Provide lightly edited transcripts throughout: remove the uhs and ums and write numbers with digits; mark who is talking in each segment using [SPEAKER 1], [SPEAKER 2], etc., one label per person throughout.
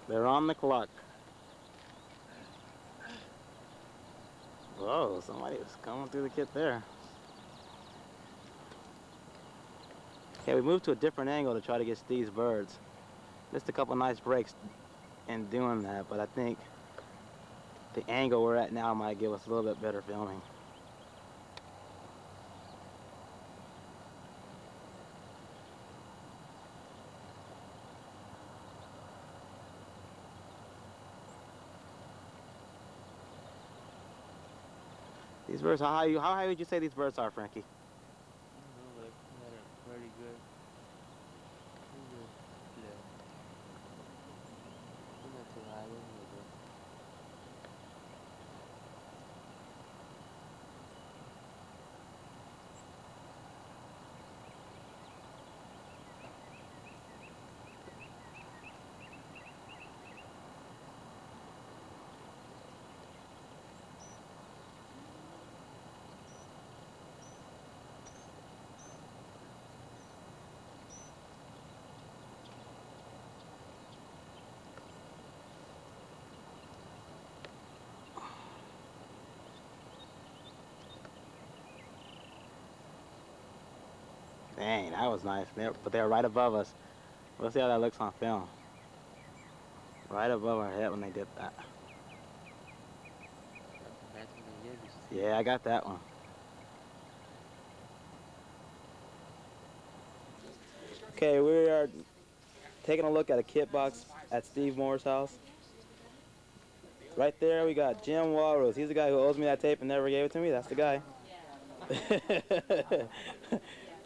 [SPEAKER 1] They're on the clock. Whoa, somebody was coming through the kit there. Okay, we moved to a different angle to try to get Steve's birds. Missed a couple nice breaks in doing that, but I think the angle we're at now might give us a little bit better filming. These birds, how high would you say these birds are, Frankie?
[SPEAKER 2] I don't know, like they're very good. Pretty good. Yeah. They're not too high, they're really good.
[SPEAKER 1] Dang, that was nice. But they're right above us. Let's see how that looks on film. Right above our head when they did that.
[SPEAKER 2] That's when they gave us.
[SPEAKER 1] Yeah, I got that one. Okay, we are taking a look at a kit box at Steve Moore's house. Right there, we got Jim Walos. He's the guy who owes me that tape and never gave it to me. That's the guy.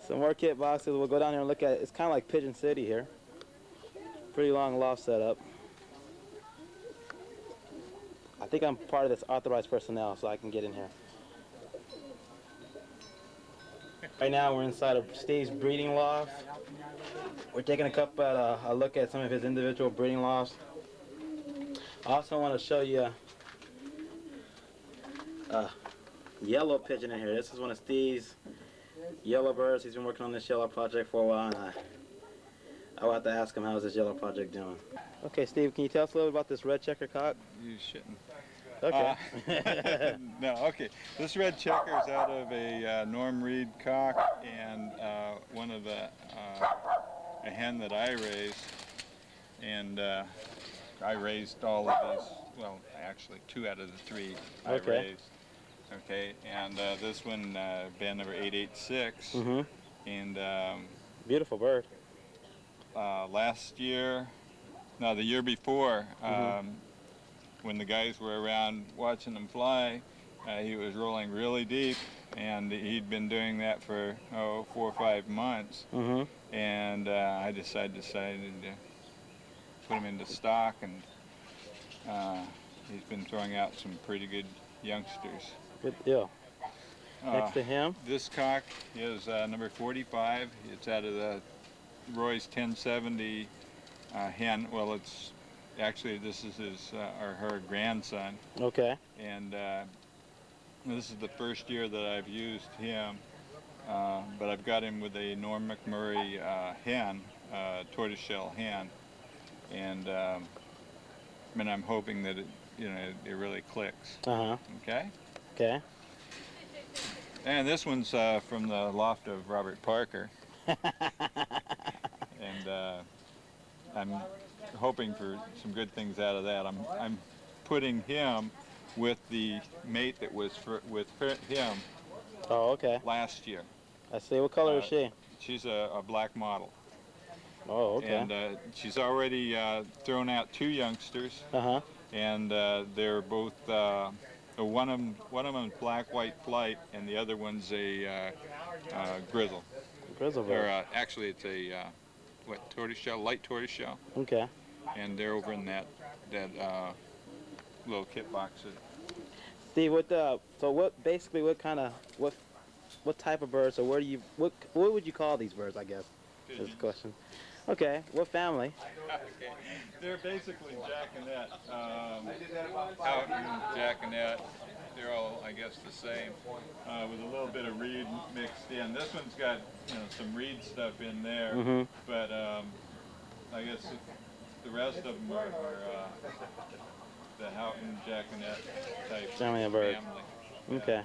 [SPEAKER 1] Some more kit boxes. We'll go down here and look at it. It's kind of like Pigeon City here. Pretty long loft setup. I think I'm part of this authorized personnel, so I can get in here. Right now, we're inside of Steve's breeding loft. We're taking a look at some of his individual breeding lofts. I also want to show you a yellow pigeon in here. This is one of Steve's yellow birds. He's been working on this yellow project for a while, and I'll have to ask him how's this yellow project doing. Okay, Steve, can you tell us a little about this red checker cock?
[SPEAKER 3] You shouldn't.
[SPEAKER 1] Okay.
[SPEAKER 3] No, okay. This red checker is out of a Norm Reed cock and one of the a hen that I raised, and I raised all of these. Well, actually, 2 out of the 3 I raised. Okay, and this one, band number 886, and
[SPEAKER 1] beautiful bird.
[SPEAKER 3] Last year, no, the year before. When the guys were around watching them fly, he was rolling really deep, and he'd been doing that for 4 or 5 months. And I decided to put him into stock, and he's been throwing out some pretty good youngsters.
[SPEAKER 1] Good deal. Next to him,
[SPEAKER 3] this cock is number 45. It's out of the Roy's 1070 hen. Well, it's actually, this is his or her grandson.
[SPEAKER 1] Okay.
[SPEAKER 3] And this is the first year that I've used him, but I've got him with a Norm McMurray hen, tortoiseshell hen, and I mean, I'm hoping that it really clicks. Okay.
[SPEAKER 1] Okay.
[SPEAKER 3] And this one's from the loft of Robert Parker, and I'm hoping for some good things out of that. I'm putting him with the mate that was with him.
[SPEAKER 1] Oh, okay.
[SPEAKER 3] Last year.
[SPEAKER 1] I see. What color is she?
[SPEAKER 3] She's a black model.
[SPEAKER 1] Oh, okay.
[SPEAKER 3] And she's already thrown out 2 youngsters. And they're both one of them's black white flight, and the other one's a grizzle.
[SPEAKER 1] Grizzle bird.
[SPEAKER 3] Or actually, it's a tortoiseshell, light tortoiseshell.
[SPEAKER 1] Okay.
[SPEAKER 3] And they're over in that little kit box.
[SPEAKER 1] Steve, what type of birds, or what would you call these birds, I guess, is the question. Okay, what family?
[SPEAKER 3] Okay. They're basically jackanet, out and jackanet. They're all, I guess, the same, with a little bit of reed mixed in. This one's got some reed stuff in there, but I guess the rest of them are the Houghton Jaconet type
[SPEAKER 1] Family of birds.
[SPEAKER 3] Yeah.
[SPEAKER 1] Okay.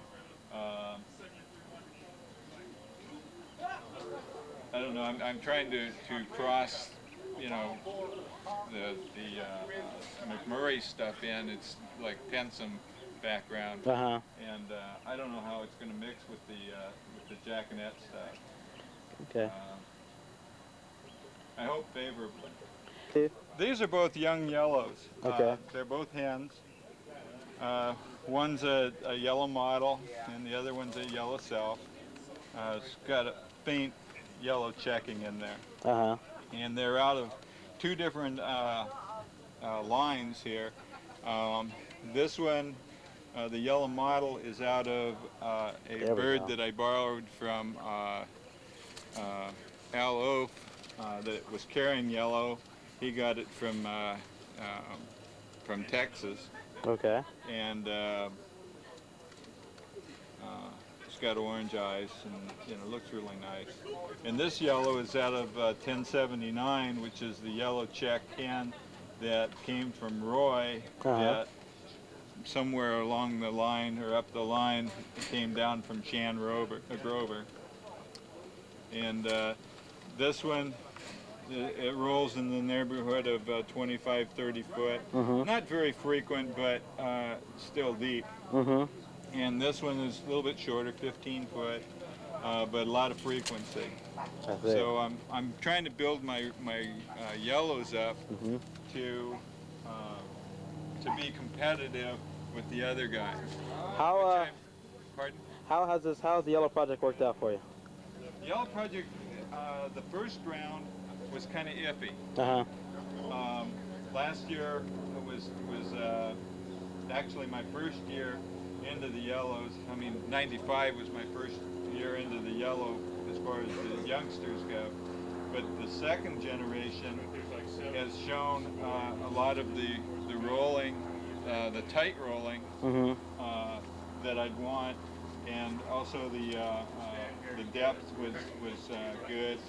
[SPEAKER 3] I don't know. I'm trying to cross, you know, the McMurray stuff in. It's like Pensum background,
[SPEAKER 1] Uh-huh.
[SPEAKER 3] and I don't know how it's going to mix with the Jaconet stuff.
[SPEAKER 1] Okay.
[SPEAKER 3] I hope favorably.
[SPEAKER 1] Two?
[SPEAKER 3] These are both young yellows.
[SPEAKER 1] Okay.
[SPEAKER 3] They're both hens. One's a yellow model, and the other one's a yellow self. It's got a faint yellow checking in there.
[SPEAKER 1] Uh-huh.
[SPEAKER 3] And they're out of two different lines here. This one, the yellow model, is out of a bird that I borrowed from Al Oaf that was carrying yellow. He got it from Texas.
[SPEAKER 1] Okay.
[SPEAKER 3] And it's got orange eyes, and you know, looks really nice. And this yellow is out of 1079, which is the yellow check hen that came from Roy. That somewhere along the line or up the line came down from Grover. And this one, it rolls in the neighborhood of 25, 30 foot. Not very frequent, but still deep. And this one is a little bit shorter, 15 foot, but a lot of frequency. So I'm trying to build my yellows up to be competitive with the other guys. Pardon?
[SPEAKER 1] How's the Yellow Project worked out for you?
[SPEAKER 3] The Yellow Project, the first round was kind of iffy. Last year was actually my first year into the yellows. I mean, 95 was my first year into the yellow as far as the youngsters go. But the second generation has shown a lot of the rolling, the tight rolling that I'd want, and also the depth was good,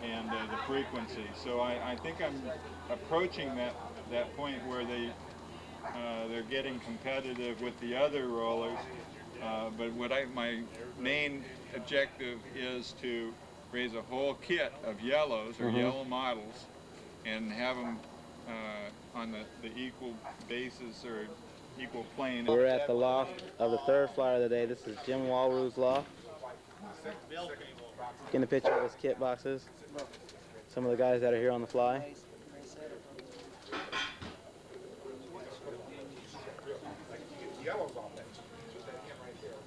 [SPEAKER 3] and the frequency. So I think I'm approaching that point where they're getting competitive with the other rollers. But my main objective is to raise a whole kit of yellows or yellow models and have them on the equal basis or equal plane.
[SPEAKER 1] We're at the loft of the third flyer of the day. This is Jim Walru's loft. Getting a picture of his kit boxes. Some of the guys that are here on the fly.
[SPEAKER 4] Yellow's on that. Put that in right there.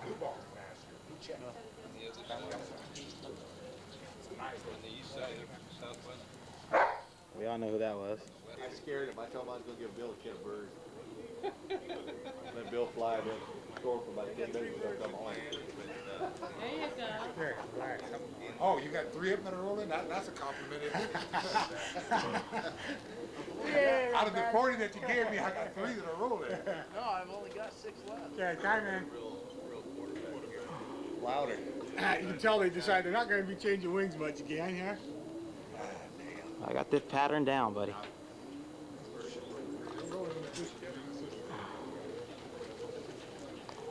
[SPEAKER 4] Blue ball master. Blue check. It's nice on the east side of Southwest.
[SPEAKER 1] We all know who that was.
[SPEAKER 5] I scared him. I told him I was going to give Bill a kid of birds. Let Bill fly, then store for about 10 minutes and come home.
[SPEAKER 6] There you go.
[SPEAKER 4] Here, relax. Oh, you got 3 of them that are rolling? That's a compliment, isn't it? Out of the 40 that you gave me, I got 3 that are rolling.
[SPEAKER 6] No, I've only got 6 left.
[SPEAKER 4] Okay, time in.
[SPEAKER 5] Louder.
[SPEAKER 4] You can tell they decided they're not going to be changing wings much again, here.
[SPEAKER 1] I got this pattern down, buddy.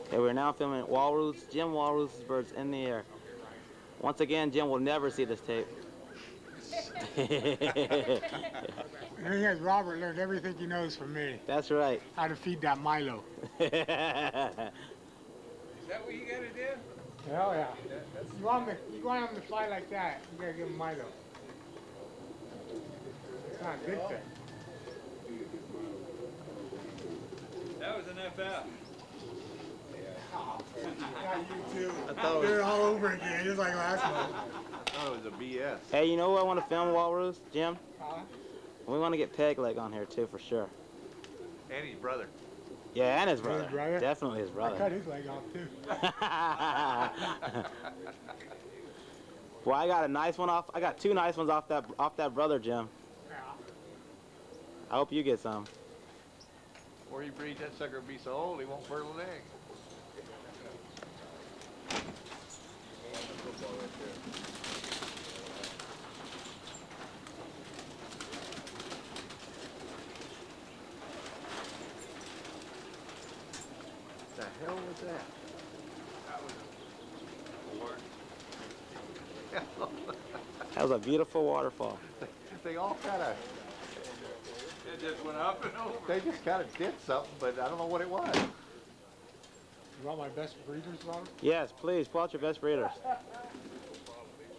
[SPEAKER 1] Okay, we're now filming Jim Walru's birds in the air. Once again, Jim will never see this tape.
[SPEAKER 4] The thing is, Robert learned everything he knows from me.
[SPEAKER 1] That's right.
[SPEAKER 4] How to feed that Milo.
[SPEAKER 6] Is that what you gotta do?
[SPEAKER 4] Hell yeah. You want him to fly like that, you gotta give him Milo. It's not a good thing.
[SPEAKER 3] That was an FF.
[SPEAKER 4] Got you too. They're all over again, just like last month.
[SPEAKER 5] I thought it was a BS.
[SPEAKER 1] Hey, you know who I want to film Walrus, Jim? We want to get Peg Leg on here too, for sure.
[SPEAKER 5] And his brother.
[SPEAKER 1] Yeah, and his brother.
[SPEAKER 4] His brother?
[SPEAKER 1] Definitely his
[SPEAKER 4] I
[SPEAKER 1] brother.
[SPEAKER 4] cut his leg off too.
[SPEAKER 1] Well, I got a nice one off. I got 2 nice ones off that brother, Jim.
[SPEAKER 4] Yeah.
[SPEAKER 1] I hope you get some.
[SPEAKER 5] Before he breeds, that sucker will be so old he won't fertile an egg. hell was that?
[SPEAKER 1] That was a beautiful waterfall.
[SPEAKER 5] They all kind of,
[SPEAKER 3] It just went up and over.
[SPEAKER 5] they just kind of did something, but I don't know what it was.
[SPEAKER 4] You want my best breeders, Robert?
[SPEAKER 1] Yes, please, pull out your best breeders.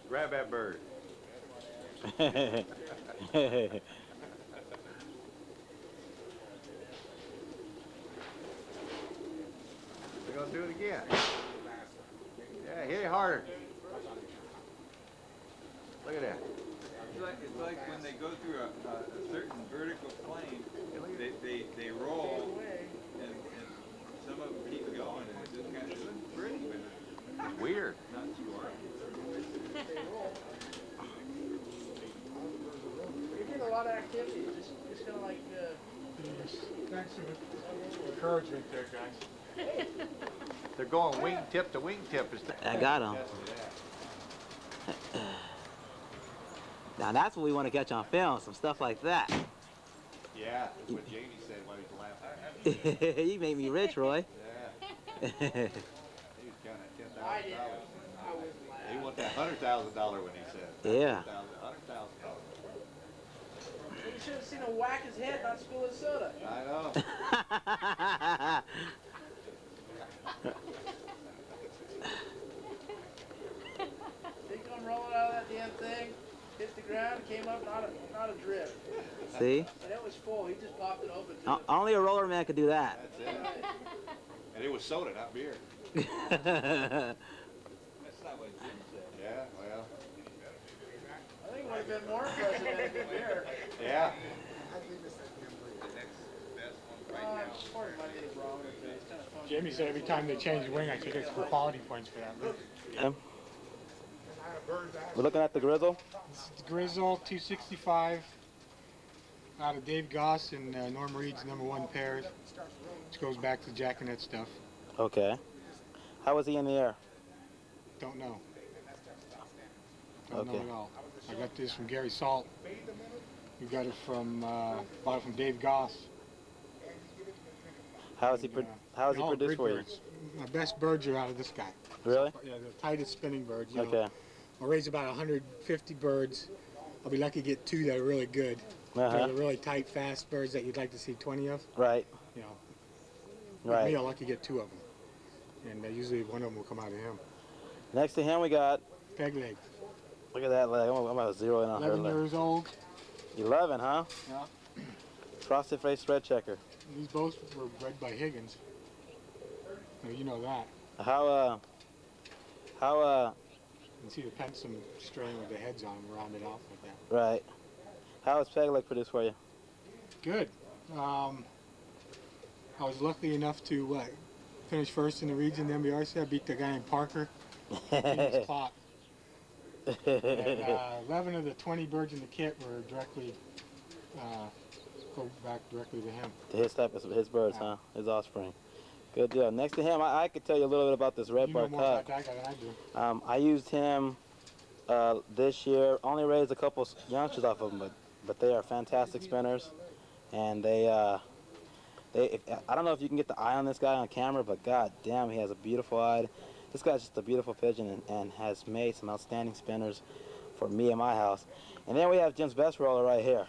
[SPEAKER 5] Grab that bird. We're gonna do it again. Yeah, hit it harder. Look at that.
[SPEAKER 3] It's like when they go through a certain vertical plane, they roll, and some of them keep going, and it just kind of looks pretty, but
[SPEAKER 5] It's weird.
[SPEAKER 3] not too hard.
[SPEAKER 6] You're getting a lot of activity. Just kind of like.
[SPEAKER 4] Thanks for the encouragement there, guys.
[SPEAKER 5] They're going wingtip to wingtip.
[SPEAKER 1] I got him. Now that's what we want to catch on film, some stuff like that.
[SPEAKER 5] Yeah, that's what Jamie said while he was laughing.
[SPEAKER 1] You made me rich, Roy.
[SPEAKER 5] Yeah. He was counting at $10,000. He want that $100,000 when he said.
[SPEAKER 1] Yeah.
[SPEAKER 5] $100,000.
[SPEAKER 6] You should have seen him whack his head, not spill his soda.
[SPEAKER 5] I know.
[SPEAKER 6] He come rolling out of that damn thing, hit the ground, came up, not a drip.
[SPEAKER 1] See?
[SPEAKER 6] And it was full. He just popped it open.
[SPEAKER 1] Only a roller man could do that.
[SPEAKER 5] That's it. And it was soda, not beer.
[SPEAKER 3] That's not what Jim said.
[SPEAKER 5] Yeah, well.
[SPEAKER 6] I think it would have been more impressive than a good beer.
[SPEAKER 5] Yeah.
[SPEAKER 3] The next best one right now.
[SPEAKER 6] Part of my name wrong. It's kind of fun.
[SPEAKER 4] Jamie said every time they change the wing, I should get some quality points for that.
[SPEAKER 1] We're looking at the grizzle.
[SPEAKER 4] This is the Grizzle 265 out of Dave Goss and Norm Reed's #1 pairs, which goes back to Jack and that stuff.
[SPEAKER 1] Okay. How was he in the air?
[SPEAKER 4] Don't know. Don't
[SPEAKER 1] Okay.
[SPEAKER 4] know at all. I got this from Gary Salt. We got it from bought it from Dave Goss.
[SPEAKER 1] How is he? How is he
[SPEAKER 4] All
[SPEAKER 1] produced
[SPEAKER 4] big
[SPEAKER 1] for you?
[SPEAKER 4] birds. My best birds are out of this guy.
[SPEAKER 1] Really?
[SPEAKER 4] Yeah, the tightest spinning birds. You know.
[SPEAKER 1] Okay.
[SPEAKER 4] I'll raise about 150 birds. I'll be lucky to get 2 that are really good. They're the really tight, fast birds that you'd like to see 20 of.
[SPEAKER 1] Right.
[SPEAKER 4] You know,
[SPEAKER 1] Right.
[SPEAKER 4] me, I'll lucky get 2 of them. And usually one of them will come out of him.
[SPEAKER 1] Next to him, we got.
[SPEAKER 4] Peg leg.
[SPEAKER 1] Look at that leg. I'm about to zero in on her
[SPEAKER 4] 11
[SPEAKER 1] leg.
[SPEAKER 4] years old.
[SPEAKER 1] 11, huh?
[SPEAKER 4] Yeah.
[SPEAKER 1] Frosted face red checker.
[SPEAKER 4] These both were bred by Higgins. You know that.
[SPEAKER 1] How
[SPEAKER 4] You can see the Pensum strain with the heads on them rounded off like that.
[SPEAKER 1] right. How is peg leg produced for you?
[SPEAKER 4] Good. I was lucky enough to finish first in the region in the MBRC. I beat the guy named Parker. He was clock. And 11 of the 20 birds in the kit were directly go back directly to him.
[SPEAKER 1] To his type of his birds, huh? His offspring. Good deal. Next to him, I could tell you a little bit about this red
[SPEAKER 4] You know
[SPEAKER 1] bar
[SPEAKER 4] more
[SPEAKER 1] cup.
[SPEAKER 4] about that guy than I do.
[SPEAKER 1] I used him this year. Only raised a couple youngsters off of him, but they are fantastic spinners, and I don't know if you can get the eye on this guy on camera, but god damn, he has a beautiful eye. This guy's just a beautiful pigeon and has made some outstanding spinners for me and my house. And then we have Jim's best roller right here.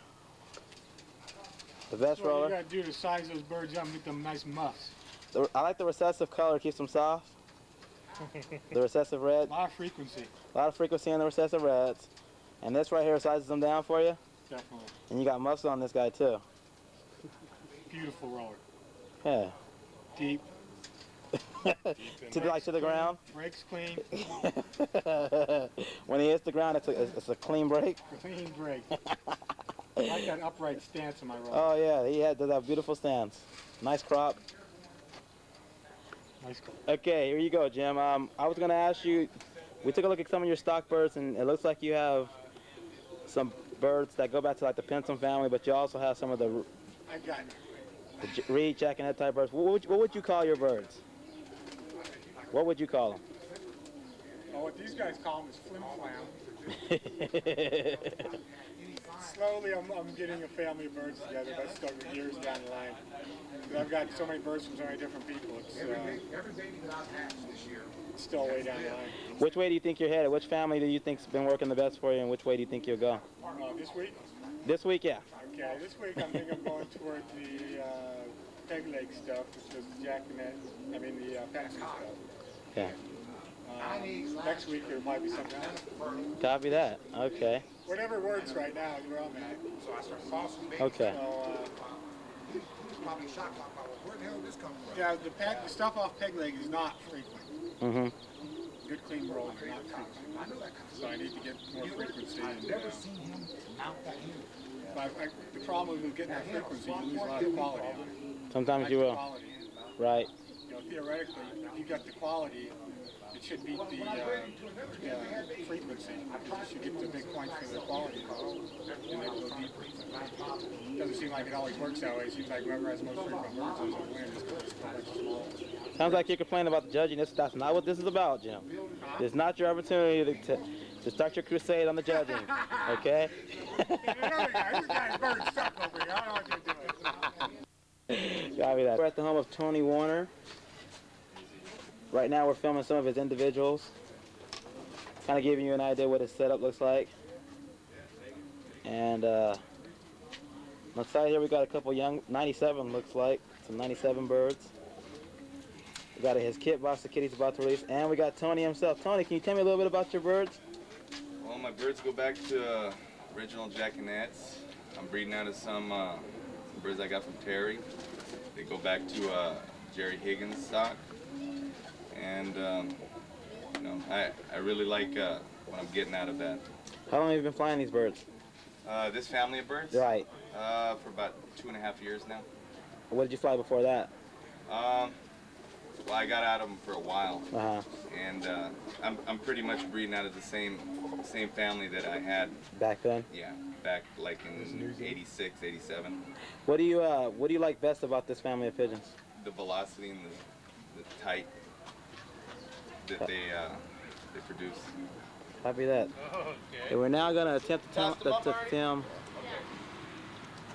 [SPEAKER 1] The best
[SPEAKER 4] What you
[SPEAKER 1] roller.
[SPEAKER 4] gotta do to size those birds up and get them nice muffs.
[SPEAKER 1] I like the recessive color, keeps them soft. The recessive
[SPEAKER 4] A
[SPEAKER 1] red.
[SPEAKER 4] lot of frequency,
[SPEAKER 1] A lot of frequency in the recessive reds. And this right here sizes them down for you.
[SPEAKER 4] definitely.
[SPEAKER 1] And you got muscle on this guy too.
[SPEAKER 4] Beautiful roller.
[SPEAKER 1] Yeah.
[SPEAKER 4] Deep.
[SPEAKER 1] To the ground.
[SPEAKER 4] Breaks clean.
[SPEAKER 1] When he hits the ground, it's a clean break.
[SPEAKER 4] Clean break. I like that upright stance on my roller.
[SPEAKER 1] Oh yeah, he does have beautiful stance. Nice crop.
[SPEAKER 4] Nice.
[SPEAKER 1] Okay, here you go, Jim. I was gonna ask you. We took a look at some of your stock birds, and it looks like you have some birds that go back to like the Pensum family, but you also have some of the
[SPEAKER 4] I got
[SPEAKER 1] Reed, Jack, and that type birds. What would you call your birds? What would you call them?
[SPEAKER 4] Oh, what these guys call them is flim flam. slowly I'm getting a family of birds together, but it's still years down the line. But I've got so many birds from so many different people. It's still way down the line.
[SPEAKER 1] Which way do you think you're headed? Which family do you think's been working the best for you, and which way do you think you'll go?
[SPEAKER 4] This week?
[SPEAKER 1] This week, yeah.
[SPEAKER 4] Okay, this week I'm thinking I'm going toward the peg leg stuff, which is the jackanet, the fancy stuff.
[SPEAKER 1] Yeah.
[SPEAKER 4] Next week there might be something else.
[SPEAKER 1] Copy that. Okay.
[SPEAKER 4] Whatever works right now is where I'm at.
[SPEAKER 1] Okay.
[SPEAKER 4] So, yeah, the stuff off peg leg is not frequent.
[SPEAKER 1] Mm-hmm.
[SPEAKER 4] Good clean rolling, not frequent. So I need to get more frequency. But the problem with getting that frequency, you lose a lot of quality on it.
[SPEAKER 1] Sometimes you will.
[SPEAKER 4] Quality.
[SPEAKER 1] Right.
[SPEAKER 4] Theoretically, if you got the quality, it should beat the frequency. You should get the big points for the quality, and then go deeper. Doesn't seem like it always works that way. It seems like whoever has the most frequent birds is going to win. It's a bunch of small.
[SPEAKER 1] Sounds like you're complaining about the judging. That's not what this is about, Jim. It's not your opportunity to start your crusade on the judging, okay? Copy that. We're at the home of Tony Warner. Right now we're filming some of his individuals. Kind of giving you an idea what his setup looks like. And on the side here we got a couple young, 97 looks like, some 97 birds. We got his kit box the kitty's about to release, and we got Tony himself. Tony, can you tell me a little bit about your birds?
[SPEAKER 7] Well, my birds go back to original jackanets. I'm breeding out of some birds I got from Terry. They go back to Jerry Higgins stock. And, I really like what I'm getting out of that.
[SPEAKER 1] How long have you been flying these birds?
[SPEAKER 7] This family of birds?
[SPEAKER 1] Right.
[SPEAKER 7] For about 2.5 years now.
[SPEAKER 1] What did you fly before that?
[SPEAKER 7] Well, I got out of them for a while.
[SPEAKER 1] Uh-huh.
[SPEAKER 7] And I'm pretty much breeding out of the same family that I had.
[SPEAKER 1] Back then?
[SPEAKER 7] Yeah, back like in 86, 87.
[SPEAKER 1] What do you like best about this family of pigeons?
[SPEAKER 7] The velocity and the height that they produce.
[SPEAKER 1] Copy that. Okay, we're now going to attempt to film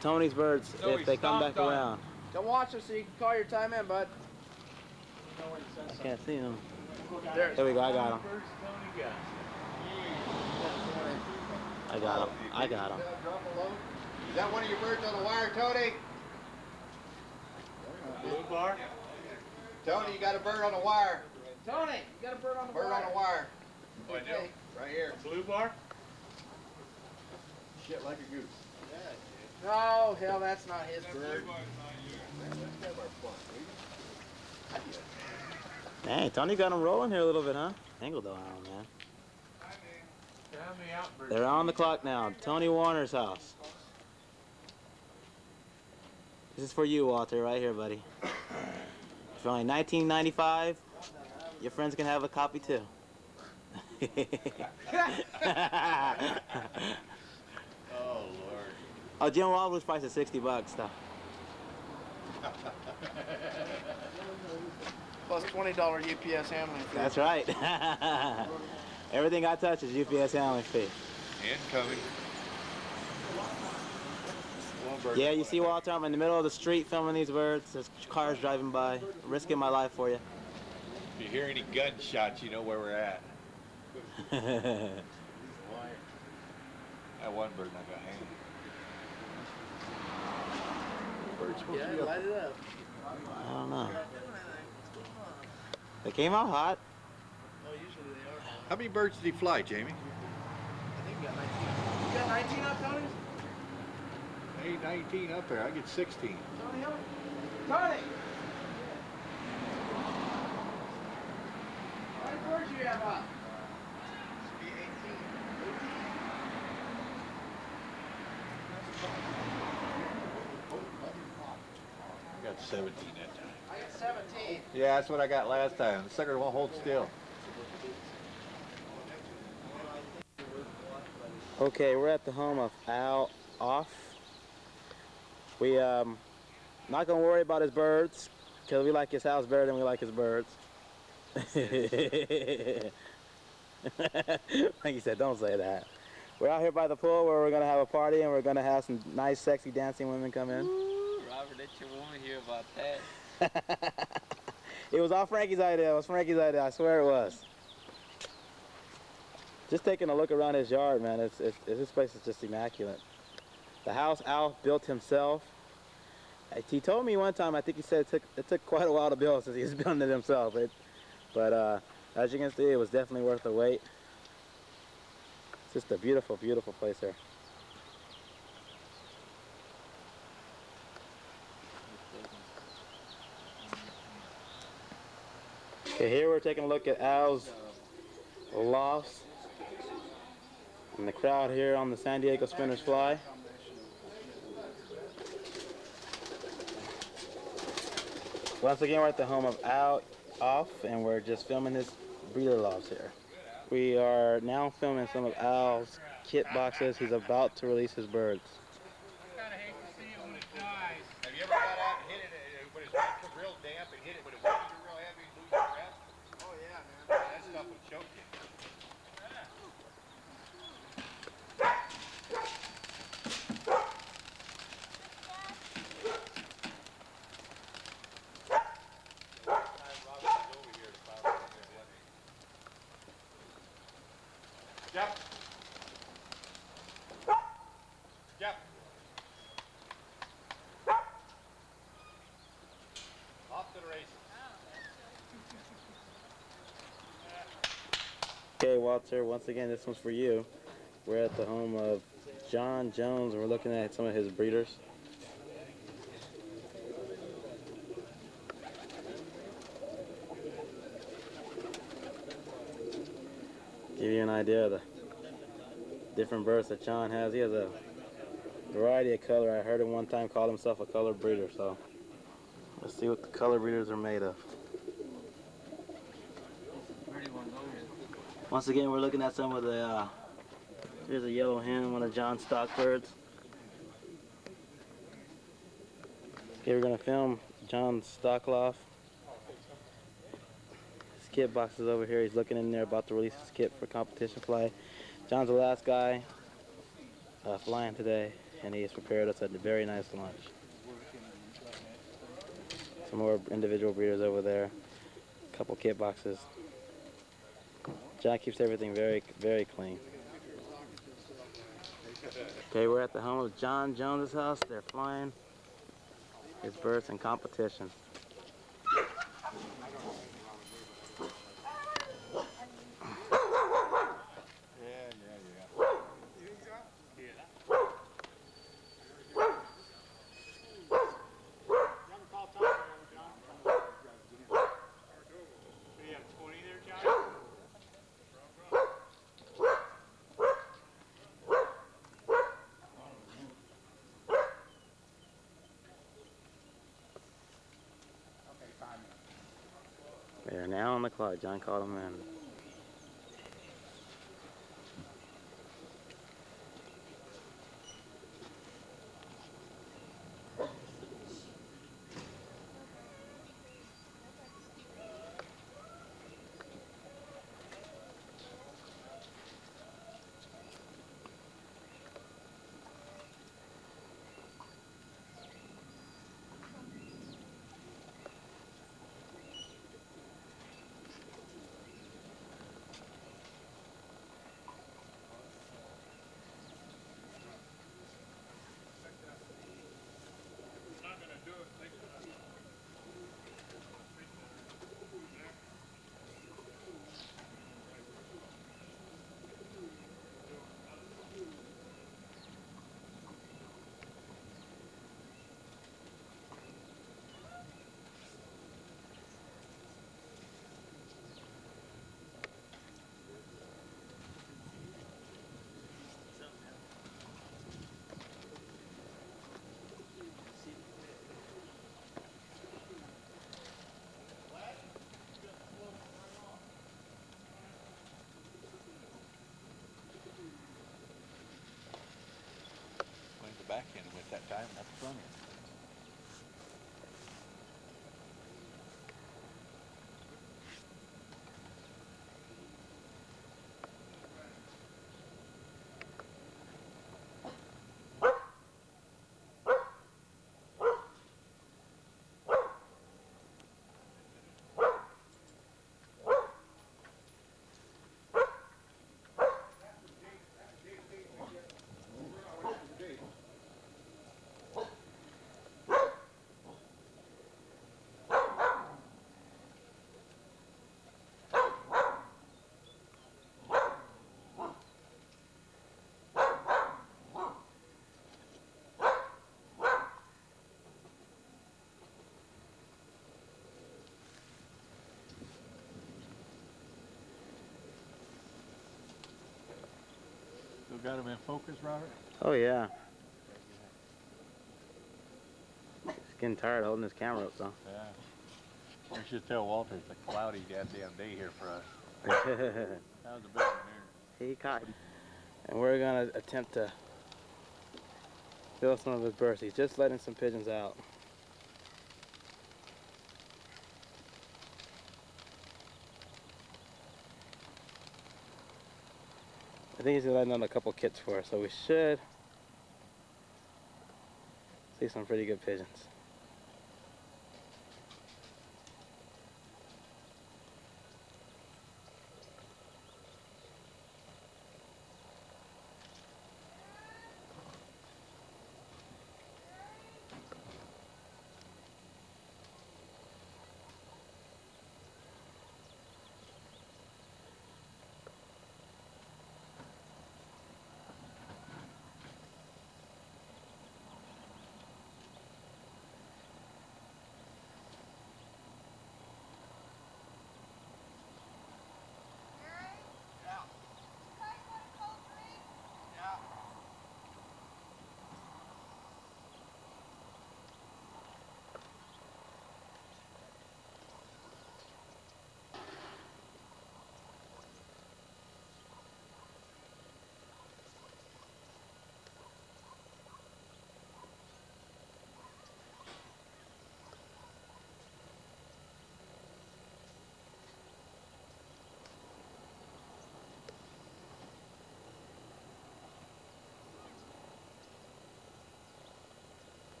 [SPEAKER 1] Tony's birds if they come back around.
[SPEAKER 6] Come watch them so you can call your time in, bud.
[SPEAKER 1] I can't see them.
[SPEAKER 6] There
[SPEAKER 1] we go, I got him. I got him.
[SPEAKER 5] Is that one of your birds on the wire, Tony?
[SPEAKER 2] Blue bar?
[SPEAKER 5] Tony, you got a bird on the wire.
[SPEAKER 6] Tony, you got a bird on the
[SPEAKER 5] Bird
[SPEAKER 6] wire.
[SPEAKER 5] on the wire.
[SPEAKER 2] Oh, I do?
[SPEAKER 5] Right here.
[SPEAKER 2] Blue bar?
[SPEAKER 5] Shit like a goose.
[SPEAKER 6] No, hell, that's not his bird.
[SPEAKER 1] Dang, Tony got them rolling here a little bit, huh? Angled though, I don't know, man. They're on the clock now. Tony Warner's house. This is for you, Walter, right here, buddy. For only $19.95, your friends can have a copy too.
[SPEAKER 5] Oh, Lord.
[SPEAKER 1] Oh, Jim Walos price is $60 though.
[SPEAKER 6] Plus $20 UPS handling fee.
[SPEAKER 1] That's right. Everything I touch is UPS handling fee.
[SPEAKER 7] Incoming.
[SPEAKER 1] Yeah, you see, Walter, I'm in the middle of the street filming these birds. There's cars driving by, risking my life for you.
[SPEAKER 5] If you hear any gunshots, you know where we're at. That one bird I got hanging. Bird's supposed to be
[SPEAKER 6] Yeah,
[SPEAKER 5] up.
[SPEAKER 6] light it up.
[SPEAKER 1] I don't know. They came out hot.
[SPEAKER 6] Oh, usually they are.
[SPEAKER 5] How many birds did he fly, Jamie?
[SPEAKER 6] I think you got 19. You got 19 up, Tony?
[SPEAKER 5] Ain't 19 up there. I get 16.
[SPEAKER 6] Tony, help me. Tony! How many birds you have up? Should be 18. 18?
[SPEAKER 5] I got 17 that time.
[SPEAKER 6] I got 17.
[SPEAKER 5] Yeah, that's what I got last time. The sucker won't hold still.
[SPEAKER 1] Okay, we're at the home of Al Off. We not gonna worry about his birds because we like his house better than we like his birds. Like you said, don't say that. We're out here by the pool where we're gonna have a party and we're gonna have some nice, sexy dancing women come in.
[SPEAKER 2] Ooh, Robert, let your woman hear about that.
[SPEAKER 1] It was all Frankie's idea. It was Frankie's idea. I swear it was. Just taking a look around his yard, man. This place is just immaculate. The house Al built himself. He told me one time, I think he said it took quite a while to build since he was building it himself. But as you can see, it was definitely worth the wait. It's just a beautiful, beautiful place here. Okay, here we're taking a look at Al's lofts and the crowd here on the San Diego Spinners Fly. Once again, we're at the home of Al Off, and we're just filming his breeder lofts here. We are now filming some of Al's kit boxes. He's about to release his birds.
[SPEAKER 4] I kind of hate to see it when it dies.
[SPEAKER 5] Have you ever got out and hit it when it's real damp and hit it when it was real heavy and lose your breath? Oh yeah, man. That stuff would choke you. Yep. Yep. Off to the races.
[SPEAKER 1] Okay, Walter, once again, this one's for you. We're at the home of Jon Jones, and we're looking at some of his breeders. Give you an idea of the different birds that Jon has. He has a variety of color. I heard him one time call himself a color breeder, so let's see what the color breeders are made of. Once again, we're looking at some of the, here's a yellow hen, one of Jon's stock birds. Okay, we're gonna film Jon's stock loft. His kit box is over here. He's looking in there, about to release his kit for competition fly. Jon's the last guy flying today, and he has prepared us a very nice lunch. Some more individual breeders over there. A couple kit boxes. Jon keeps everything very, very clean. Okay, we're at the home of Jon Jones' house. They're flying his birds in competition. They are now on the clock. Jon called them in.
[SPEAKER 5] Went the back end with that time, not the front end.
[SPEAKER 2] got him in focus, Robert?
[SPEAKER 1] Oh yeah. He's getting tired holding his camera up, so.
[SPEAKER 2] Yeah. You should tell Walter it's a cloudy goddamn day here for us. That was a big one here.
[SPEAKER 1] He caught. And we're gonna attempt to fill some of his bursts. He's just letting some pigeons out. I think he's letting out a couple kits for us, so we should see some pretty good pigeons.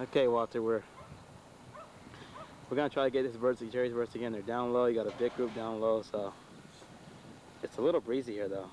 [SPEAKER 1] Okay, Walter, we're gonna try to get his Jerry's birds again. They're down low. You got a big group down low, so it's a little breezy here, though.